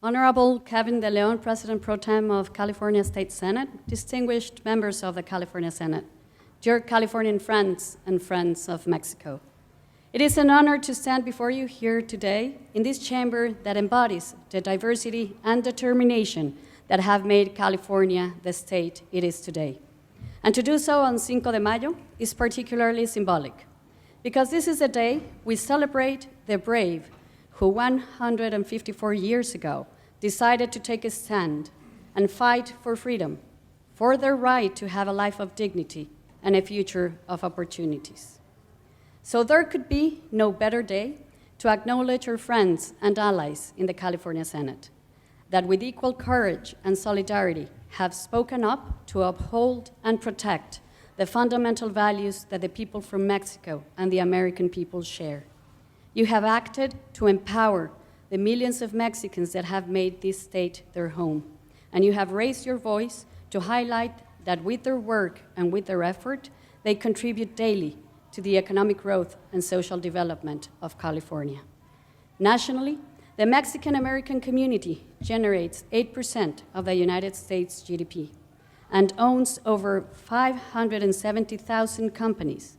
Honorable Kevin De Leon, President Pro Tem of California State Senate, distinguished members of the California Senate, dear Californian friends and friends of Mexico. It is an honor to stand before you here today in this chamber that embodies the diversity and determination that have made California the state it is today. And to do so on Cinco de Mayo is particularly symbolic, because this is a day we celebrate the brave who 154 years ago decided to take a stand and fight for freedom, for their right to have a life of dignity and a future of opportunities. So there could be no better day to acknowledge our friends and allies in the California Senate that with equal courage and solidarity have spoken up to uphold and protect the fundamental values that the people from Mexico and the American people share. You have acted to empower the millions of Mexicans that have made this state their home, and you have raised your voice to highlight that with their work and with their effort, they contribute daily to the economic growth and social development of California. Nationally, the Mexican-American community generates 8% of the United States GDP and owns over 570,000 companies.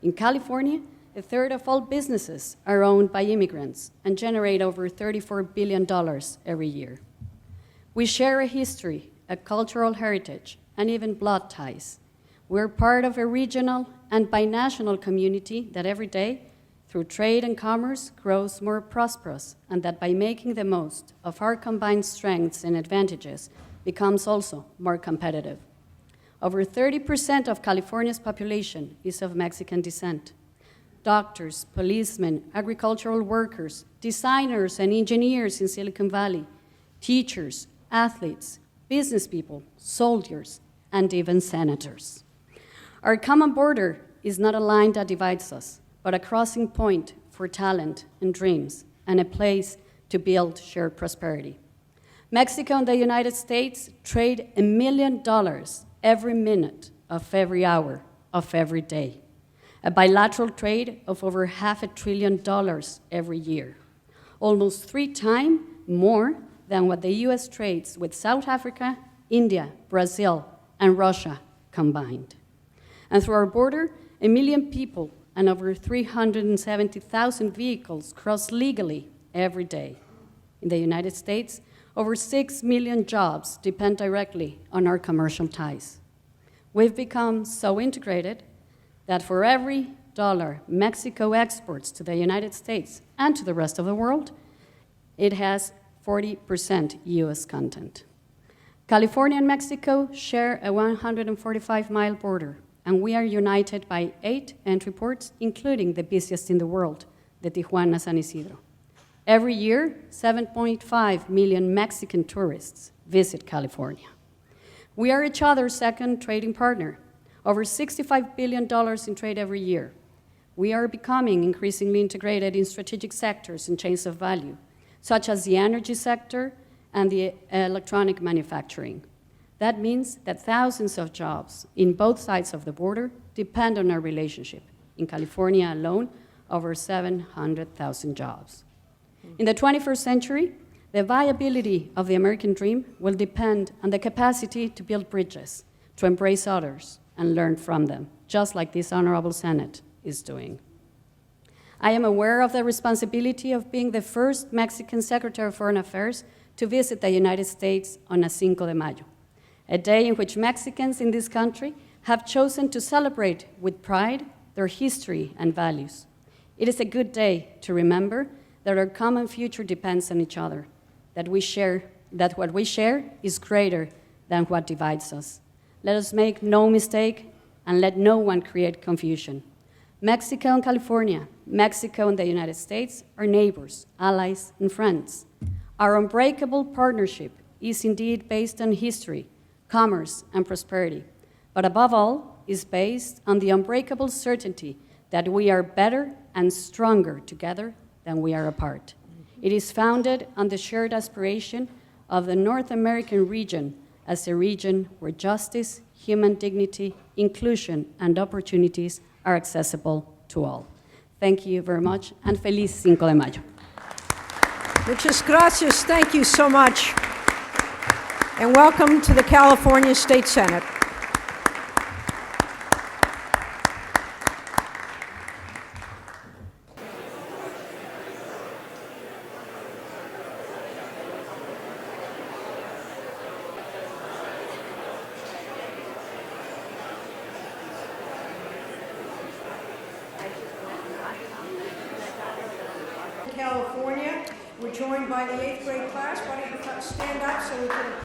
In California, a third of all businesses are owned by immigrants and generate over $34 billion every year. We share a history, a cultural heritage, and even blood ties. We're part of a regional and binational community that every day, through trade and commerce, grows more prosperous, and that by making the most of our combined strengths and advantages, becomes also more competitive. Over 30% of California's population is of Mexican descent. Doctors, policemen, agricultural workers, designers and engineers in Silicon Valley, teachers, athletes, business people, soldiers, and even senators. Our common border is not a line that divides us, but a crossing point for talent and dreams, and a place to build shared prosperity. Mexico and the United States trade $1 million every minute of every hour of every day. A bilateral trade of over $500 billion every year, almost 3 times more than what the US trades with South Africa, India, Brazil, and Russia combined. And through our border, 1 million people and over 370,000 vehicles cross legally every day. In the United States, over 6 million jobs depend directly on our commercial ties. We've become so integrated that for every dollar Mexico exports to the United States and to the rest of the world, it has 40% US content. California and Mexico share a 145-mile border, and we are united by 8 entry ports, including the busiest in the world, the Tijuana-San Isidro. Every year, 7.5 million Mexican tourists visit California. We are each other's second trading partner, over $65 billion in trade every year. We are becoming increasingly integrated in strategic sectors and chains of value, such as the energy sector and the electronic manufacturing. That means that thousands of jobs in both sides of the border depend on our relationship. In California alone, over 700,000 jobs. In the 21st century, the viability of the American dream will depend on the capacity to build bridges, to embrace others, and learn from them, just like this Honorable Senate is doing. I am aware of the responsibility of being the first Mexican Secretary of Foreign Affairs to visit the United States on a Cinco de Mayo, a day in which Mexicans in this country have chosen to celebrate with pride their history and values. It is a good day to remember that our common future depends on each other, that what we share is greater than what divides us. Let us make no mistake and let no one create confusion. Mexico and California, Mexico and the United States are neighbors, allies, and friends. Our unbreakable partnership is indeed based on history, commerce, and prosperity, but above all is based on the unbreakable certainty that we are better and stronger together than we are apart. It is founded on the shared aspiration of the North American region as a region where justice, human dignity, inclusion, and opportunities are accessible to all. Thank you very much, and feliz Cinco de Mayo. Muchas gracias. Thank you so much. And welcome to the California State Senate. California, we're joined by the 8th grade class. Why don't you stand up so we can